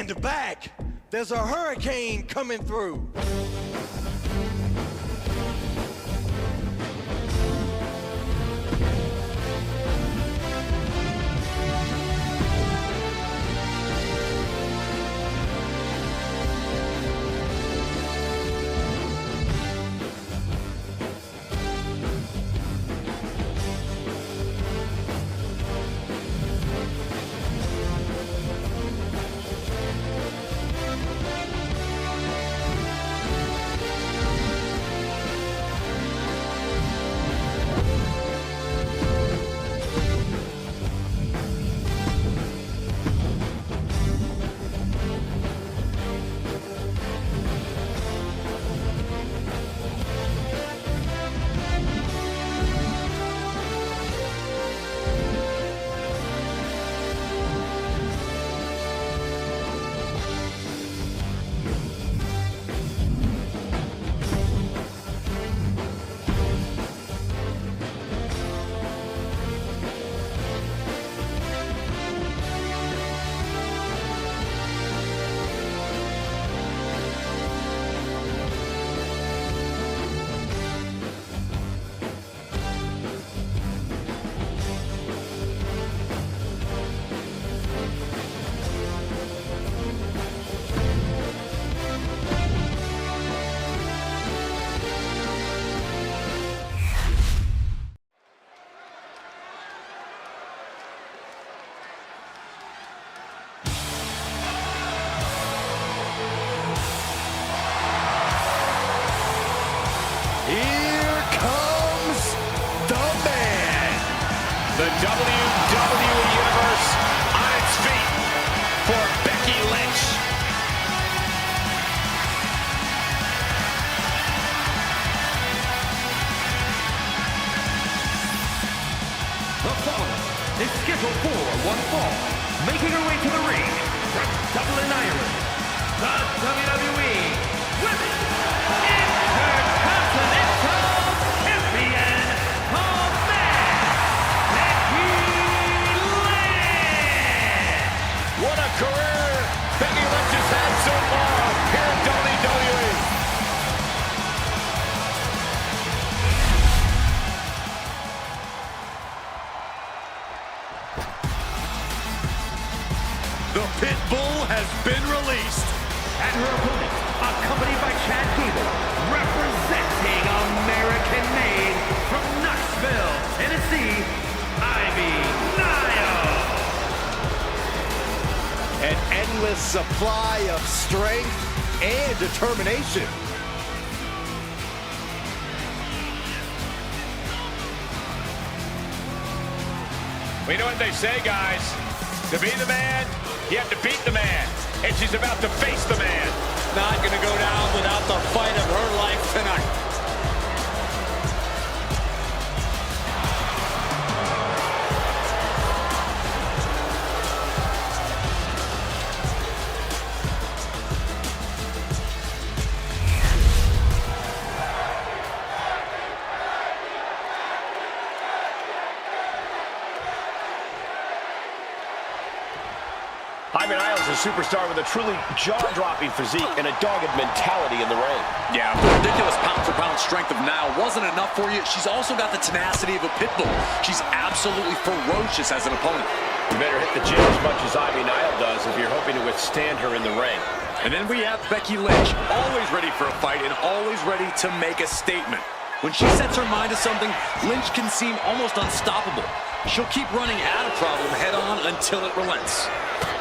Stand back. There's a hurricane coming through. Here comes the man. The WWE Universe on its feet for Becky Lynch. The following is scheduled for one fall, making her way to the ring from Dublin, Ireland, the WWE Women's Intercontinental Champion of Men, Becky Lynch! What a career Becky Lynch has had so far here in WWE. The pit bull has been released. And her opponent, accompanied by Chad Gable, representing American-made from Knoxville, Tennessee, Nile. An endless supply of strength and determination. We know what they say, guys. To be the man, you have to beat the man. And she's about to face the man. Not going to go down without the fight of her life tonight. Nile is a superstar with a truly jaw-dropping physique and a dogged mentality in the ring. Yeah, the ridiculous pound-for-pound strength of Nile wasn't enough for you. She's also got the tenacity of a pit bull. She's absolutely ferocious as an opponent. You better hit the gym as much as Nile does if you're hoping to withstand her in the ring. And then we have Becky Lynch, always ready for a fight and always ready to make a statement. When she sets her mind to something, Lynch can seem almost unstoppable. She'll keep running at a problem head-on until it relents.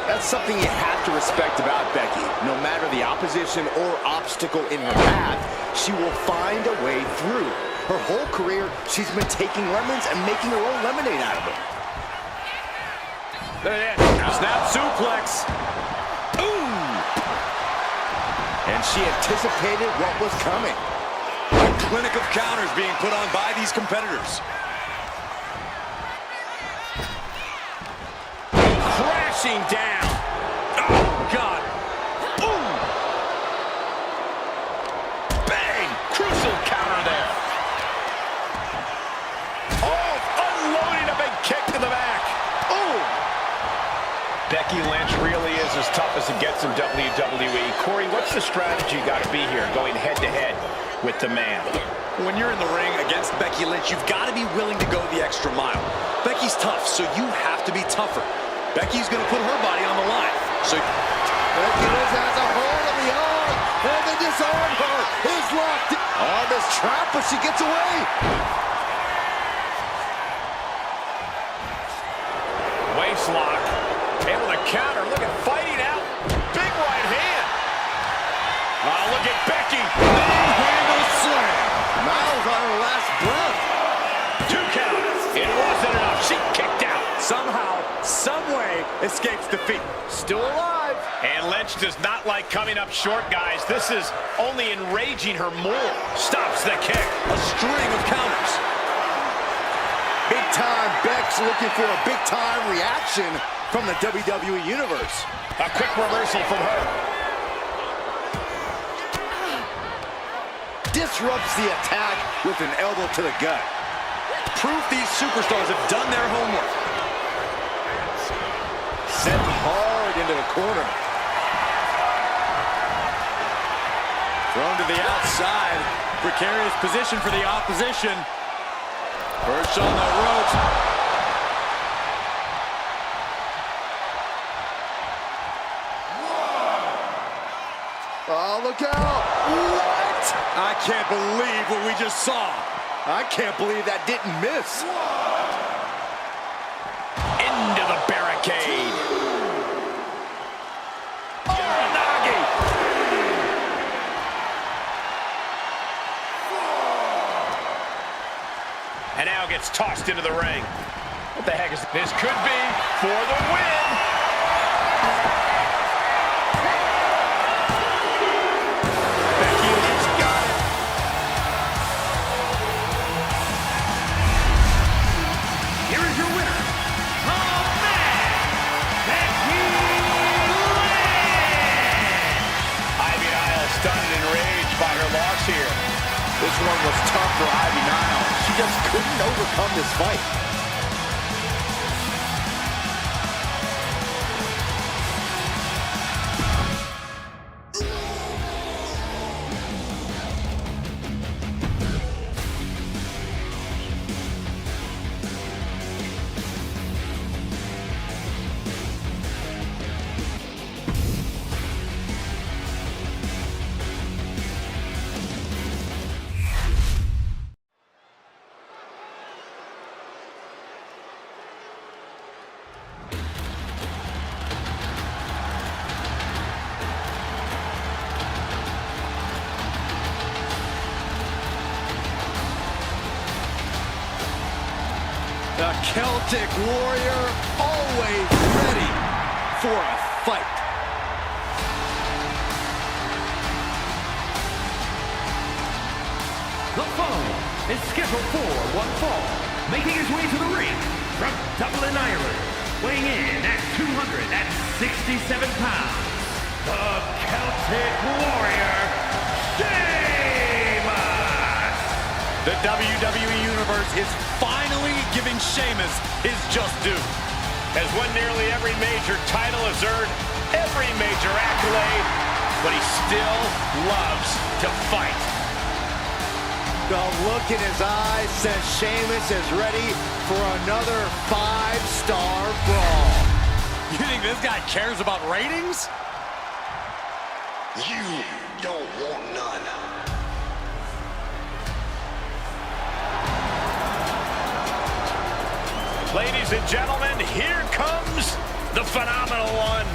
That's something you have to respect about Becky. No matter the opposition or obstacle in her path, she will find a way through. Her whole career, she's been taking lemons and making her own lemonade out of them. There it is. Snap suplex. Ooh! And she anticipated what was coming. A clinic of counters being put on by these competitors. Crashing down. Oh, God. Ooh. Bang. Crucial counter there. Oh, unloading a big kick to the back. Ooh. Becky Lynch really is is as tough as it gets in WWE. Corey, what's the strategy got to be here, going head-to-head with the man? When you're in the ring against Becky Lynch, you've got to be willing to go the extra mile. Becky's tough, so you have to be tougher. Becky's going to put her body on the line. So Becky Lynch has a hold of the arm, and they disarm her. Is locked. Arm is trapped, but she gets away. Waist lock. Able to counter. Look at fighting out. Big right hand. Oh, look at Becky. Handle slam. Nile's on her last breath. 2 count. It wasn't enough. She kicked out. Somehow, someway, escapes defeat. Still alive. And Lynch does not like coming up short, guys. This is only enraging her more. Stops the kick. a string of counters. Big time Beck's looking for a big time reaction from the WWE Universe. A quick reversal from her. Disrupts the attack with an elbow to the gut. Proof these superstars have done their homework. Sent hard into the corner. Thrown to the outside. Precarious position for the opposition. Perched on the ropes. Oh, look out! What? I can't believe what we just saw. I can't believe that didn't miss. Into the barricade. And now gets tossed into the ring. What the heck is this? Could be for the win. Becky Lynch got it. Here is your winner, the man, Becky Lynch. Ivy Nile stunned and enraged by her loss here. This one was tough for Ivy Nile. She just couldn't overcome this fight. The Celtic Warrior, always ready for a fight. The following is scheduled for one fall, making his way to the ring from Dublin, Ireland, weighing in at 267 pounds, the Celtic Warrior, Sheamus! The WWE Universe is finally giving Sheamus his just due. Has won nearly every major title, has earned every major accolade, but he still loves to fight. The look in his eyes says Sheamus is ready for another 5-star brawl. You think this guy cares about ratings? You don't want none. Ladies and gentlemen, here comes the phenomenal one.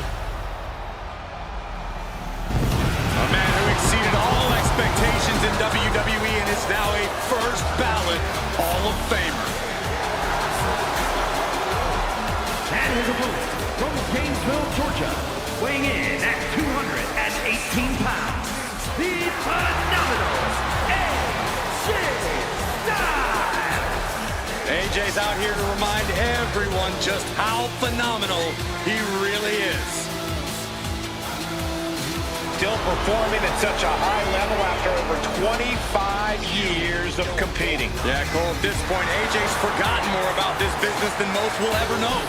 A man who exceeded all expectations in WWE and is now a first ballot Hall of Famer. And his opponent from Gainesville, Georgia, weighing in at 218 pounds, the phenomenal AJ Styles! AJ's out here to remind everyone just how phenomenal he really is. Still performing at such a high level after over 25 years of competing. Yeah, Cole, at this point, AJ's forgotten more about this business than most will ever know.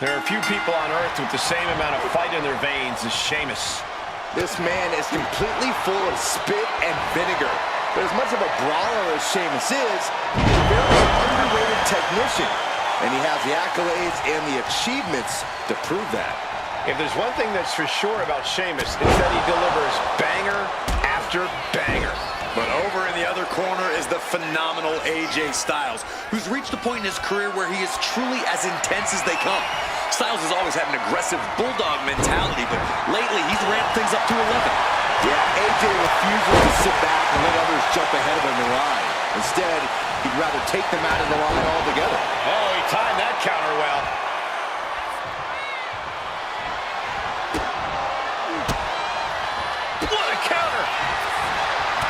There are few people on earth with the same amount of fight in their veins as Sheamus. This man is completely full of spit and vinegar. But as much of a brawler as Sheamus is, he's a very underrated technician. And he has the accolades and the achievements to prove that. If there's one thing that's for sure about Sheamus, it's that he delivers banger after banger. But over in the other corner is the phenomenal AJ Styles, who's reached a point in his career where he is truly as intense as they come. Styles has always had an aggressive bulldog mentality, but lately he's ramped things up to 11. Yeah, AJ refuses to sit back and let others jump ahead of him in line. Instead, he'd rather take them out of the line altogether. Oh, he timed that counter well. What a counter!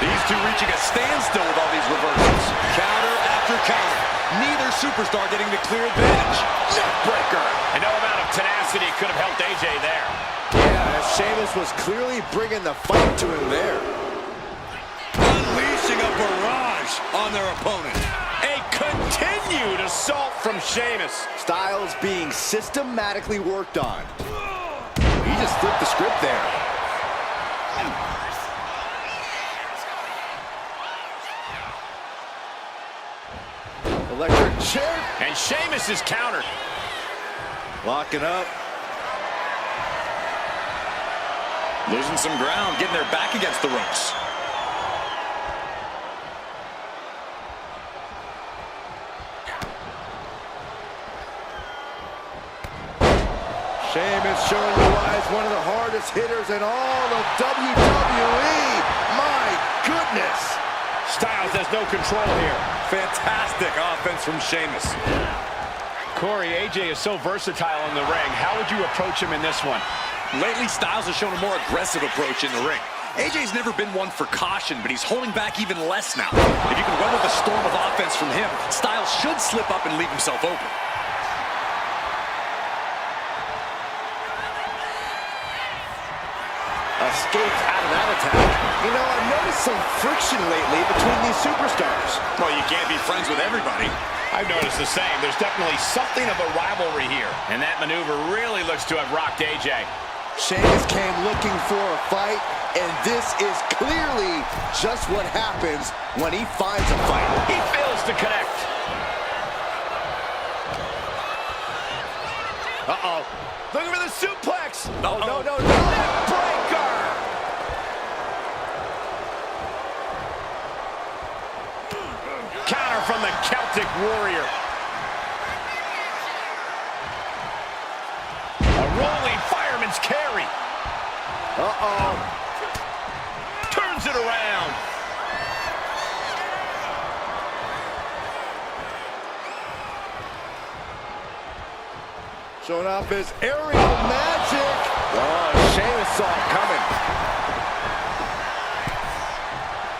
These two reaching a standstill with all these reversals. Counter after counter. Neither superstar getting the clear advantage. Neckbreaker. And no amount of tenacity could have helped AJ there. Yeah, Sheamus was clearly bringing the fight to him there. Unleashing a barrage on their opponent. A continued assault from Sheamus. Styles being systematically worked on. He just flipped the script there. Electric chair. And Sheamus is countered. Locking up. Losing some ground, getting their back against the ropes. Sheamus showing you why he's one of the hardest hitters in all of WWE. My goodness. Styles has no control here. Fantastic offense from Sheamus. Corey, AJ is so versatile in the ring. How would you approach him in this one? Lately, Styles has shown a more aggressive approach in the ring. AJ's never been one for caution, but he's holding back even less now. If you can weather the storm of offense from him, Styles should slip up and leave himself open. Escaped out of that attack. You know, I've noticed some friction lately between these superstars. Well, you can't be friends with everybody. I've noticed the same. There's definitely something of a rivalry here. And that maneuver really looks to have rocked AJ. Sheamus came looking for a fight, and this is clearly just what happens when he finds a fight. He fails to connect. Uh-oh. Looking for the suplex. Oh, no. Neckbreaker. Counter from the Celtic Warrior. A rolling fireman's carry. Uh-oh. Turns it around. Showing off his aerial magic. Oh, Sheamus saw it coming.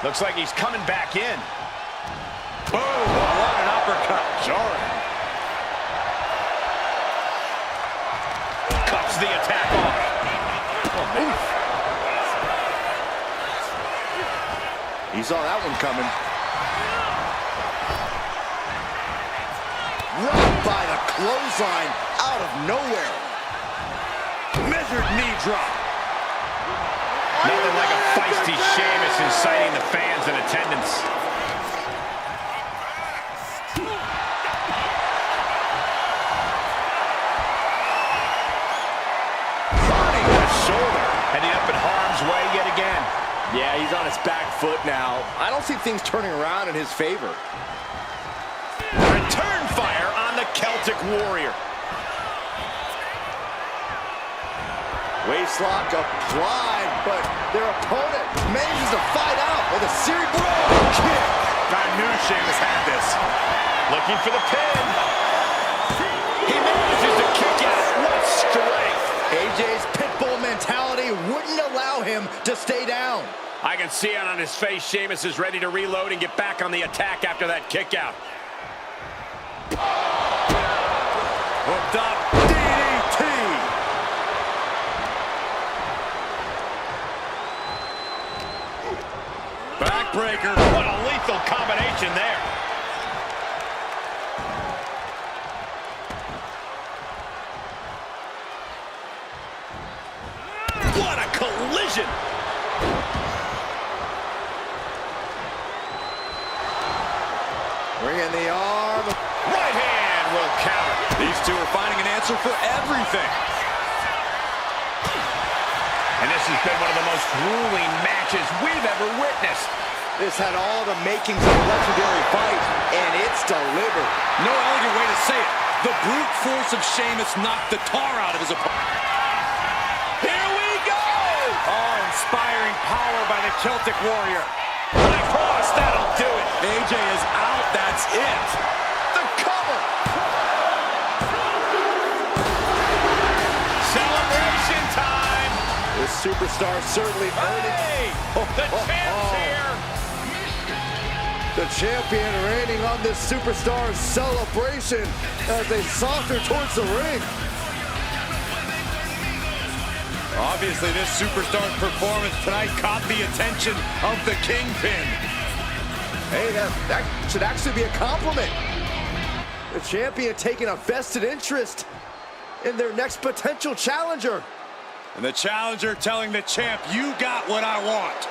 Looks like he's coming back in. Boom, what an uppercut. Jarring. Cuts the attack off. Oof. He saw that one coming. Right by the clothesline out of nowhere. Measured knee drop. Nothing like a feisty Sheamus inciting the fans in attendance. Burning the shoulder. Heading up in harm's way yet again. Yeah, he's on his back foot now. I don't see things turning around in his favor. Return fire on the Celtic Warrior. Waistlock applied, but their opponent manages to fight out with a cerebral kick. I knew Sheamus had this. Looking for the pin. He manages to kick out. What strength. AJ's pitbull mentality wouldn't allow him to stay down. I can see it on his face. Sheamus is ready to reload and get back on the attack after that kick out. Hooked up. DDT. Backbreaker. What a lethal combination there. decision. Bring in the arm. Right hand will counter. These two are finding an answer for everything. And this has been one of the most grueling matches we've ever witnessed. This had all the makings of a legendary fight, and it's delivered. No elegant way to say it. The brute force of Sheamus knocked the tar out of his opponent. Here we go! Oh, inspiring power by the Celtic Warrior. And across, that'll do it. AJ is out, that's it. The cover! Celebration time! This superstar certainly earned it. Hey! The champ's here! The champion reigning on this superstar's celebration as they saunter towards the ring. Obviously, this superstar's performance tonight caught the attention of the Kingpin. Hey, that should actually be a compliment. The champion taking a vested interest in their next potential challenger. And the challenger telling the champ, you got what I want.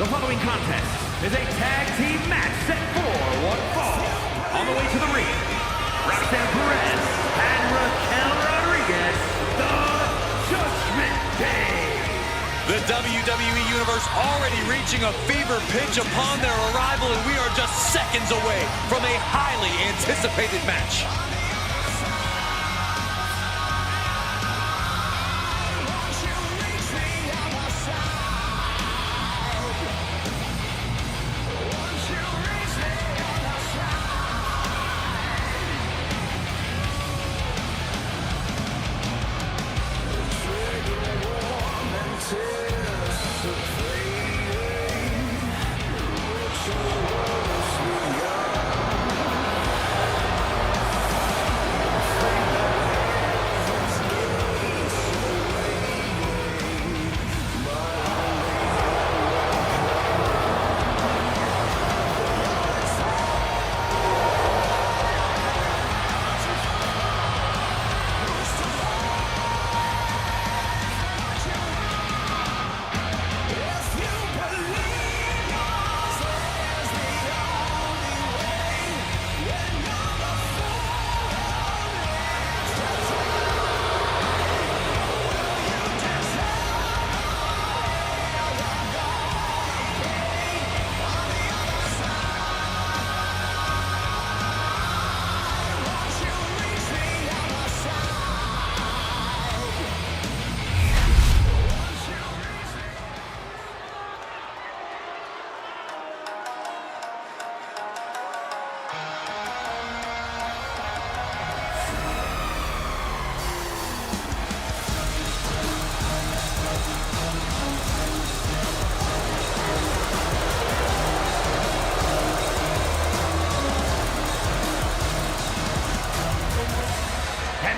The following contest is a tag team match set for one fall. On the way to the ring, Roxanne Perez and Raquel Rodriguez, the Judgment Day. The WWE Universe already reaching a fever pitch upon their arrival, and we are just seconds away from a highly anticipated match.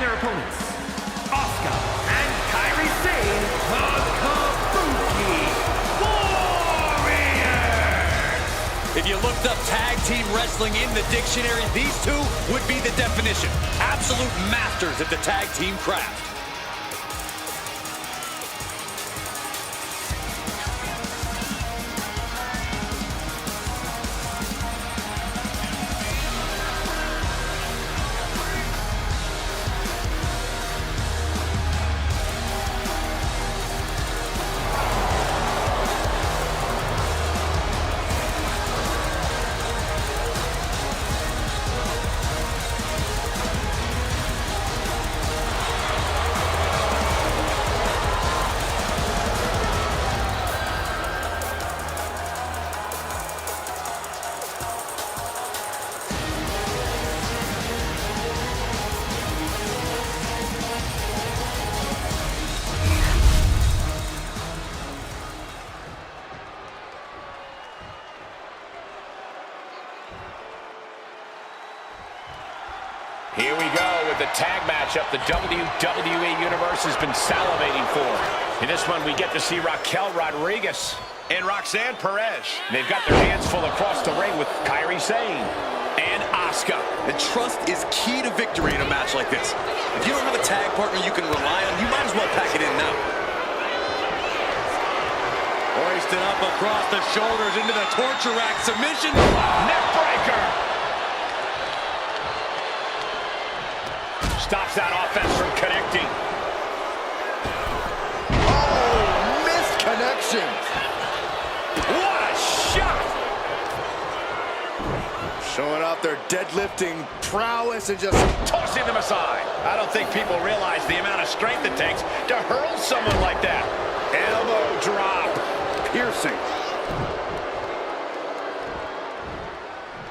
Their opponents, Asuka and Kairi Sane, the Kabuki Warriors. you looked up tag team wrestling in the dictionary, these two would be the definition. Absolute masters at the tag team craft. Here we go with the tag matchup the WWE Universe has been salivating for. In this one, we get to see Raquel Rodriguez and Roxanne Perez. They've got their hands full across the ring with Kairi Sane and Asuka. And trust is key to victory in a match like this. If you don't have a tag partner you can rely on, you might as well pack it in now. Hoisted up across the shoulders into the torture rack submission. Neckbreaker. Stops that offense from connecting. Oh, missed connection. What a shot! Showing off their deadlifting prowess and just Tossing them aside. I don't think people realize the amount of strength it takes to hurl someone like that. Elbow drop. piercing.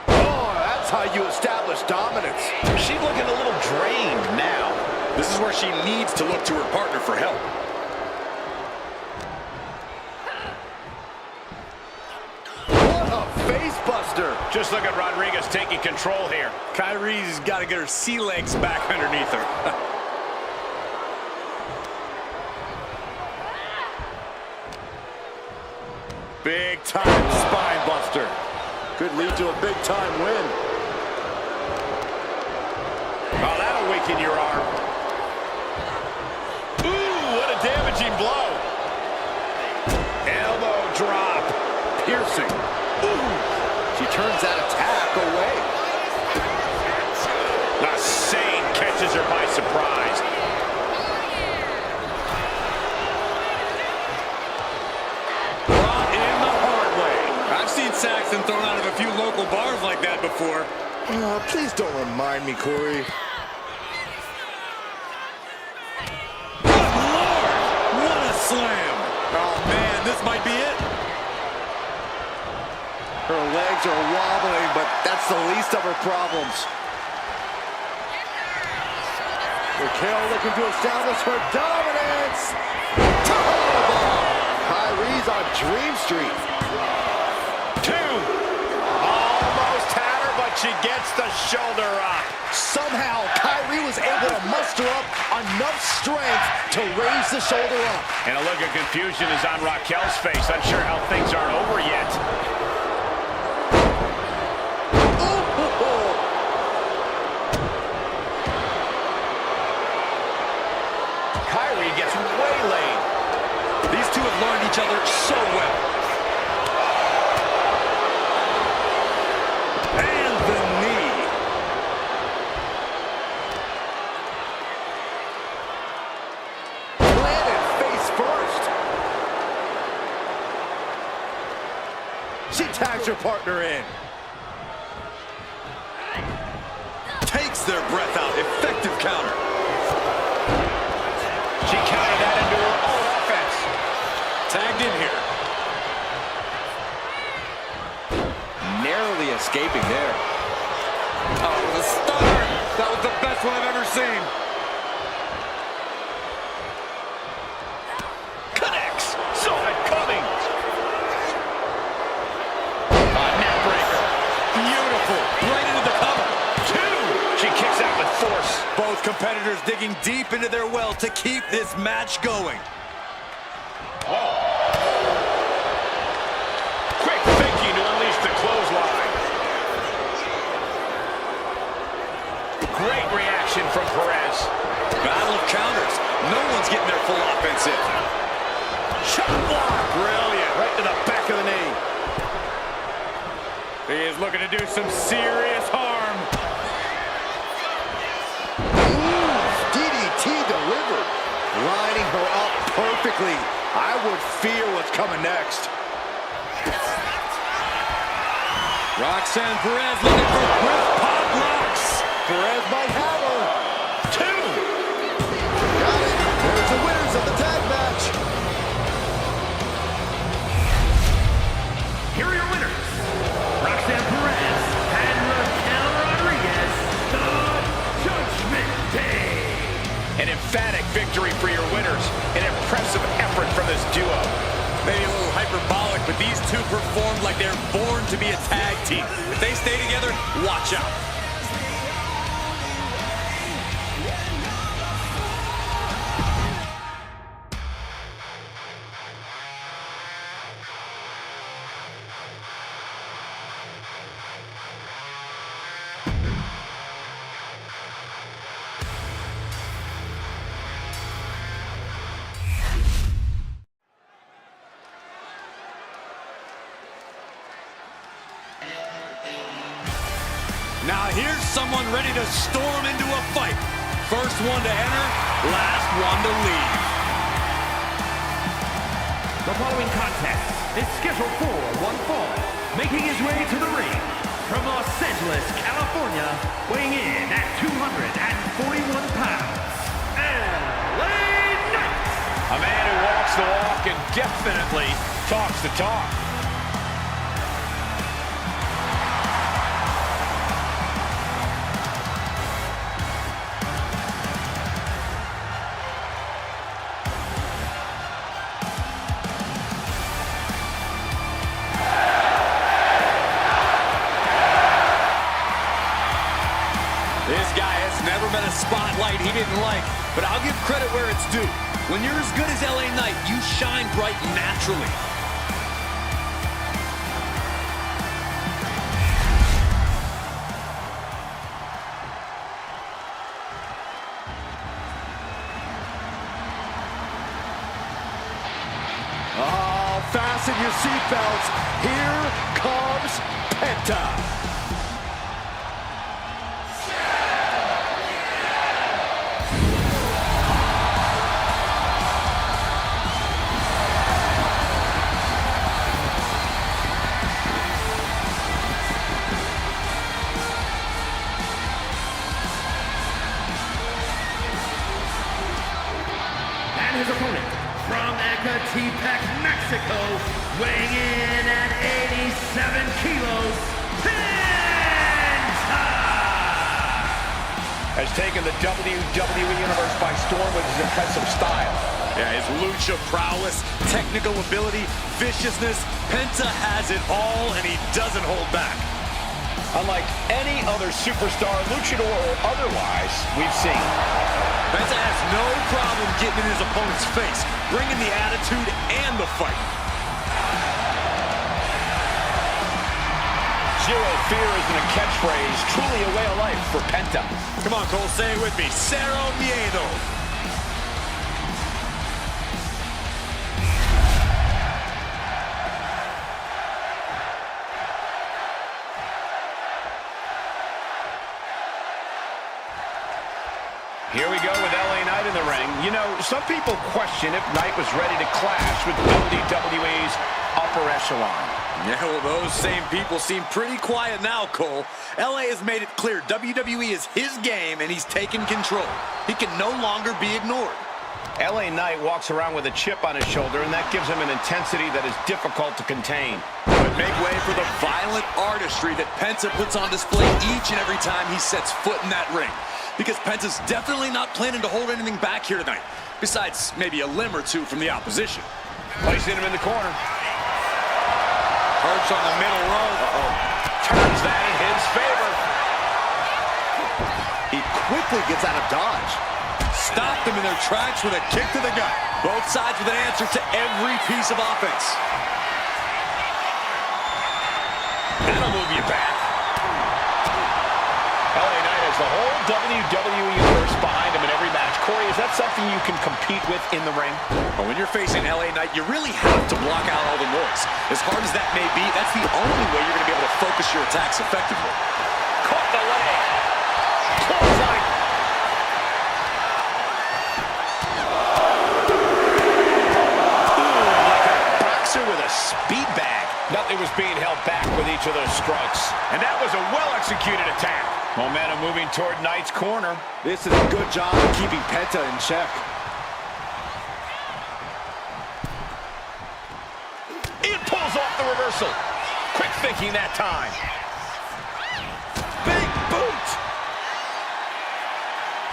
Oh, that's how you establish dominance. She's looking a little drained now. This is where she needs to look to her partner for help. What a face buster. Just look at Rodriguez taking control here. Kairi's got to get her sea legs back underneath her. Big time spine buster. Could lead to a big time win. Oh, that'll weaken your arm. Ooh, what a damaging blow. Elbow drop. Piercing. Ooh. She turns that attack away. The Sane catches her by surprise. Brought in the hard way. I've seen Saxon thrown out of a few local bars like that before. Please don't remind me, Corey. Good Lord! What a slam! Oh, man, this might be it. Her legs are wobbling, but that's the least of her problems. Raquel looking to establish her dominance. Kairi's on Dream Street. Two. Almost had her, but she gets the shoulder up. Somehow, Kairi was able to muster up enough strength to raise the shoulder up. And a look of confusion is on Raquel's face, unsure how things aren't over yet. Kairi gets waylaid. These two have learned each other so well. And the knee. Planted face first. She tags her partner in. Takes their breath out. Effective counter. She countered that into her own offense. Tagged in here. Narrowly escaping there. Oh, the stunner. That was the best one I've ever seen. Connects. Saw it coming. Neckbreaker. Beautiful. Right into the cover. Two. She kicks out with force. Both competitors digging deep into their well to keep this match going. Quick thinking to unleash the clothesline. Great reaction from Perez. Battle of counters. No one's getting their full offense in. Shot block. Brilliant. Right to the back of the knee. He is looking to do some serious harm. DDT delivered. Lining her up perfectly. I would fear what's coming next. Roxanne Perez looking for quick pop locks. Perez might have her. 2. Got it. There's the winners of the tag match. Here are your winners, Roxanne Perez and Raquel Rodriguez, the Judgment Day. An emphatic victory for your winners. An impressive effort from this duo. Maybe a little hyperbolic, but these two performed like they're born to be a tag team. If they stay together, watch out. Now here's someone ready to storm into a fight. First one to enter, last one to leave. The following contest is scheduled for one fall. Making his way to the ring from Los Angeles, California, weighing in at 241 pounds, LA Knight. A man who walks the walk and definitely talks the talk. This guy has never met a spotlight he didn't like, but I'll give credit where it's due. When you're as good as LA Knight, you shine bright naturally. Oh, fasten your seatbelts. Here comes Penta. His opponent from Ecatepec, Mexico, weighing in at 87 kilos, Penta! Has taken the WWE Universe by storm with his impressive style. Yeah, his lucha prowess, technical ability, viciousness. Penta has it all, and he doesn't hold back. Unlike any other superstar, luchador or otherwise, we've seen. Penta has no problem getting in his opponent's face, bringing the attitude and the fight. Zero fear isn't a catchphrase, truly a way of life for Penta. Come on, Cole, say it with me. Cero miedo. Here we go with LA Knight in the ring. You know, some people question if Knight was ready to clash with WWE's upper echelon. Yeah, well, those same people seem pretty quiet now, Cole. LA has made it clear WWE is his game, and he's taken control. He can no longer be ignored. LA Knight walks around with a chip on his shoulder, and that gives him an intensity that is difficult to contain. But make way for the violent artistry that Penta puts on display each and every time he sets foot in that ring. Because Penta's definitely not planning to hold anything back here tonight, besides maybe a limb or two from the opposition. Placing him in the corner. Perch on the middle rope. Turns that in his favor. He quickly gets out of dodge. Stopped them in their tracks with a kick to the gut. Both sides with an answer to every piece of offense. That'll move you back. LA Knight has the whole WWE Universe behind him in every match. Corey, is that something you can compete with in the ring? Well, when you're facing LA Knight, you really have to block out all the noise. As hard as that may be, that's the only way you're going to be able to focus your attacks effectively. Caught the leg. Clothesline. Ooh, like a boxer with a speed bag. Nothing was being held back with each of those strikes. And that was a well-executed attack. Momentum moving toward Knight's corner. This is a good job of keeping Penta in check. It pulls off the reversal. Quick thinking that time. Big boot.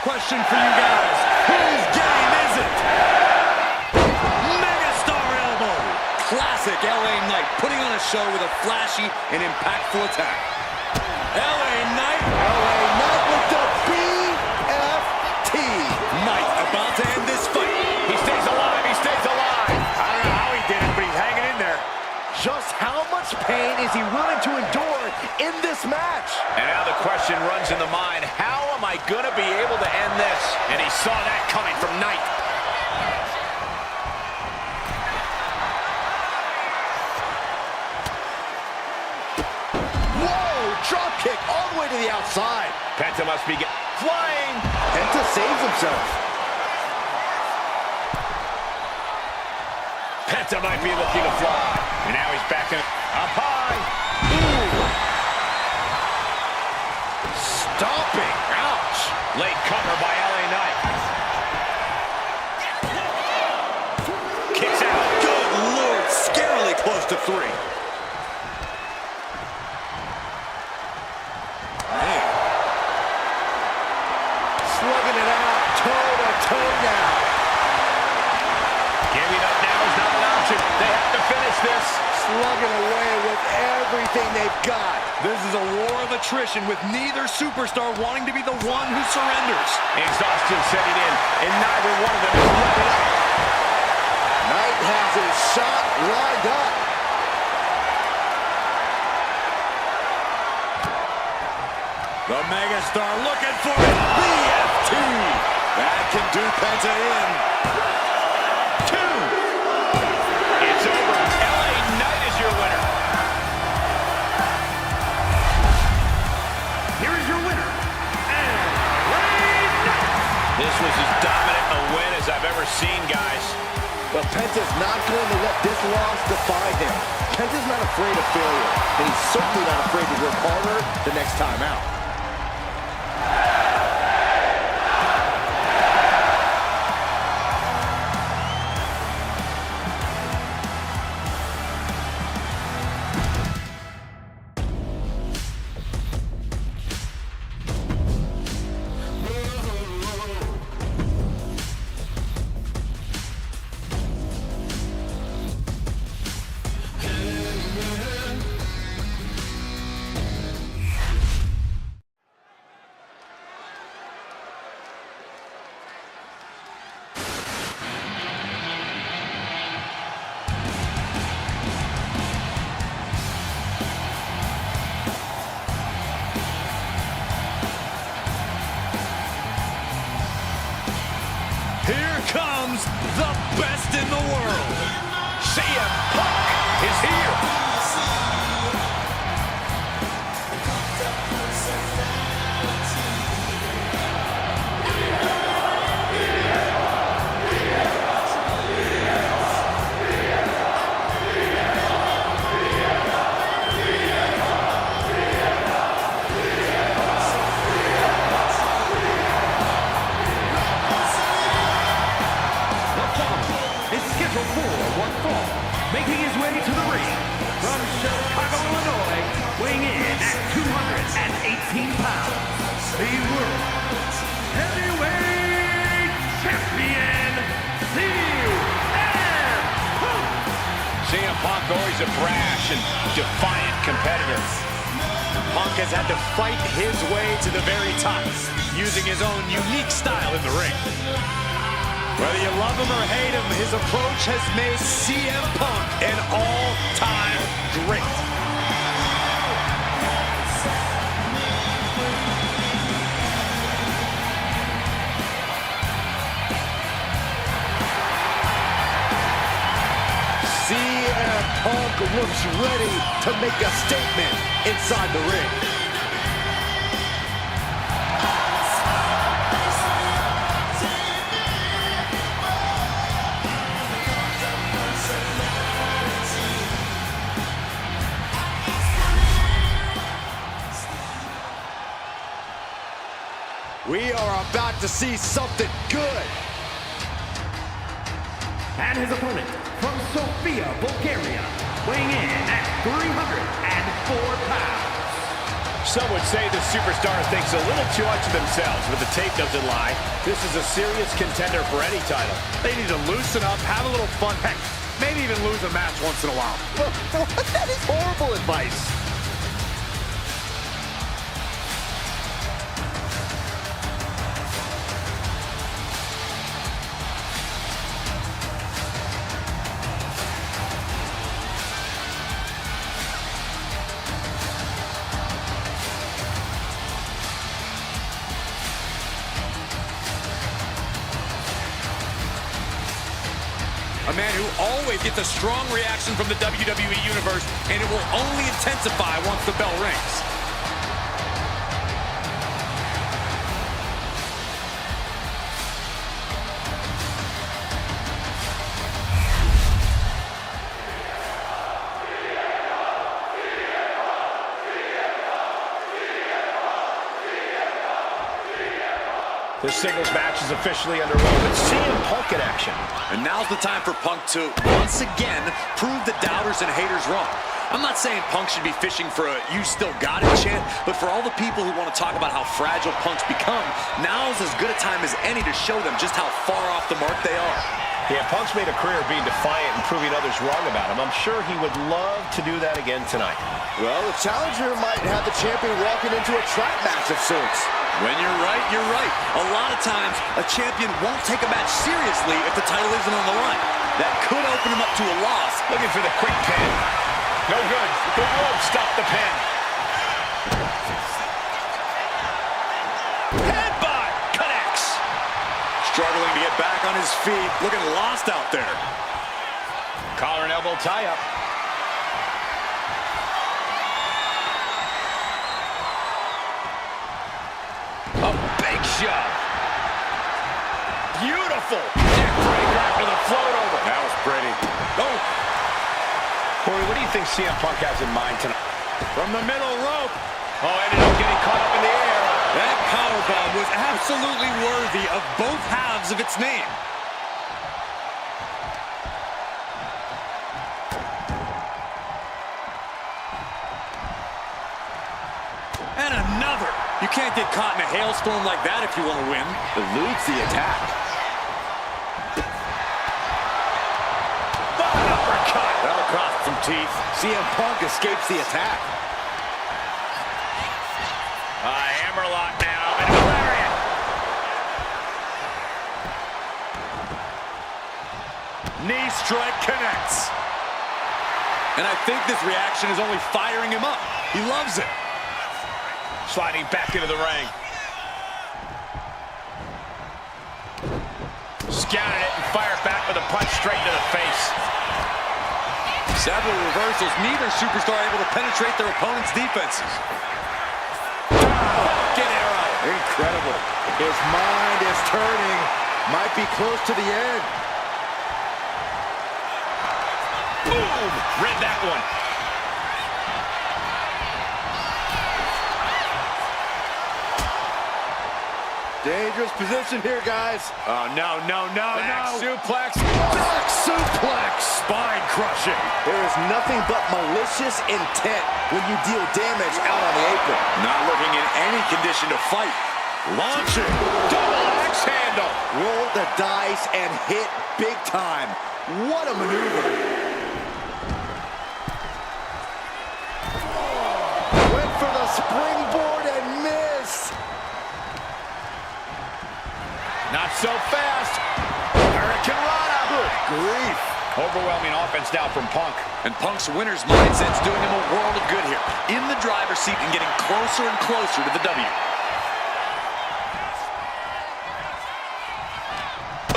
Question for you guys. Whose game is it? Megastar elbow. Classic LA Knight putting on a show with a flashy and impactful attack. LA Knight with the BFT. Knight about to end this fight. He stays alive. He stays alive. I don't know how he did it, but he's hanging in there. Just how much pain is he willing to endure in this match? And now the question runs in the mind, how am I going to be able to end this? And he saw that coming from Knight. Whoa, drop kick all the way to the outside. Penta must be flying. Penta saves himself. Penta might be looking to fly. And now he's back up high. Ooh. Stomping. Ouch. Late cover by LA Knight. Kicks out. Good Lord, scarily close to 3. Man. Slugging it out, toe-to-toe now. Giving up now is not an option. They have to finish this. Slugging away with everything they've got. This is a war of attrition with neither superstar wanting to be the one who surrenders. Exhaustion setting in, and neither one of them is letting up. Knight has his shot lined up. The megastar looking for it. BFT. That can do Penta in. 2. It's over. LA Knight is your winner. Here is your winner, LA Knight. This was as dominant a win as I've ever seen, guys. But Penta's not going to let this loss define him. Penta's not afraid of failure, and he's certainly not afraid to work harder the next time out. Here comes the best in the world. CM Punk is here. Making his way to the ring from Chicago, Illinois, weighing in at 218 pounds, the World Heavyweight Champion, CM Punk. CM Punk always a brash and defiant competitor. Punk has had to fight his way to the very top, using his own unique style in the ring. Whether you love him or hate him, his approach has made CM Punk an all-time great. looks ready to make a statement inside the ring. We are about to see something good. And his opponent from Sofia, Bulgaria, weighing in at 304 pounds. Some would say the superstar thinks a little too much of themselves, but the tape doesn't lie. This is a serious contender for any title. They need to loosen up, have a little fun. Heck, maybe even lose a match once in a while. That is horrible advice. A man who always gets a strong reaction from the WWE Universe, and it will only intensify once the bell rings. The singles match is officially underway with CM Punk in action. And now's the time for Punk to, once again, prove the doubters and haters wrong. I'm not saying Punk should be fishing for a "you still got it" chant, but for all the people who want to talk about how fragile Punk's become, now's as good a time as any to show them just how far off the mark they are. Yeah, Punk's made a career of being defiant and proving others wrong about him. I'm sure he would love to do that again tonight. Well, the challenger might have the champion walking into a trap match of sorts. When you're right, you're right. A lot of times, a champion won't take a match seriously if the title isn't on the line. That could open him up to a loss. Looking for the quick pin. No good. The rope stopped the pin. Headbutt connects. Struggling to get back on his feet. Looking lost out there. Collar and elbow tie-up. A big shot. Beautiful. Neckbreaker after the float over. That was pretty. Oh. Corey, what do you think CM Punk has in mind tonight? From the middle rope. Oh, ended up getting caught up in the air. That powerbomb was absolutely worthy of both halves of its name. And another. You can't get caught in a hailstorm like that if you want to win. Eludes the attack. Uppercut. That'll cost some teeth. CM Punk escapes the attack. A hammerlock now. And a lariat. Knee strike connects. And I think this reaction is only firing him up. He loves it. Sliding back into the ring. Scouted it and fired back with a punch straight to the face. Several reversals, neither superstar able to penetrate their opponent's defenses. Get arrow. Incredible. His mind is turning. Might be close to the end. Boom! Read that one. Dangerous position here, guys. Oh, no. Back suplex. Back suplex. Spine crushing. There is nothing but malicious intent when you deal damage out on the apron. Not looking in any condition to fight. Launching. Double axe handle. Roll the dice and hit big time. What a maneuver. Went for the springboard and missed. Not so fast. Hurricane Rana. Good grief. Overwhelming offense now from Punk. And Punk's winner's mindset's doing him a world of good here. In the driver's seat and getting closer and closer to the W.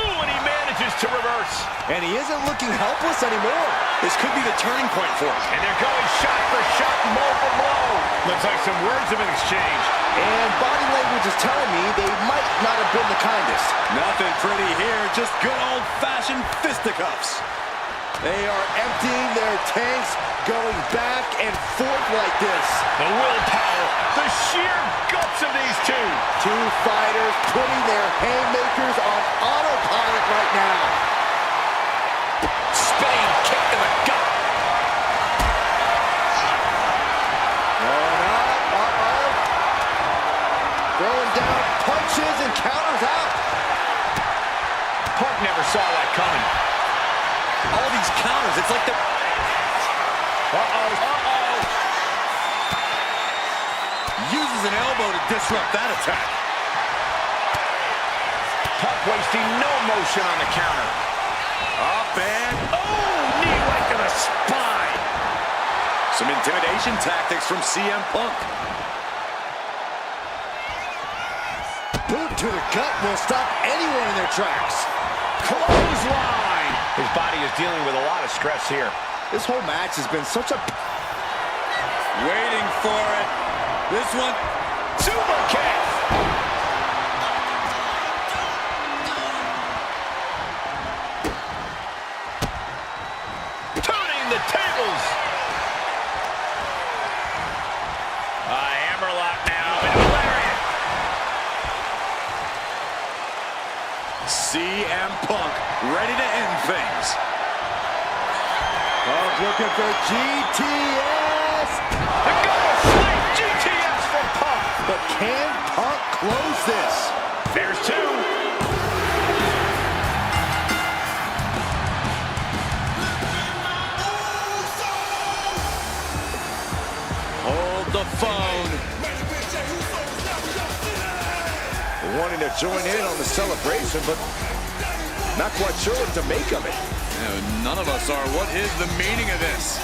Ooh, and he manages to to reverse. And he isn't looking helpless anymore. This could be the turning point for him. And they're going shot for shot, blow for blow. Looks like some words have been exchanged. And body language is telling me they might not have been the kindest. Nothing pretty here, just good old-fashioned fisticuffs. They are emptying their tanks, going back and forth like this. The willpower, the sheer guts of these two. Two fighters putting their haymakers on autopilot right now. Spinning kick to the gut. Going up, throwing down punches and counters out. Punk never saw that coming. All these counters, it's like they're... Uses an elbow to disrupt that attack. Punk wasting no motion on the counter. Up and... Oh, knee right to the spine. Some intimidation tactics from CM Punk. Boot to the gut will stop anyone in their tracks. Clothesline. His body is dealing with a lot of stress here. This whole match has been such a... Waiting for it. This one... Super kick. Turning the tables. A hammerlock now. And a lariat. CM Punk ready to end things. Punk looking for GTS. The goal slam. GTS from Punk. But can Punk close this? There's two. Hold the phone. Wanting to join in on the celebration, but not quite sure what to make of it. None of us are. What is the meaning of this?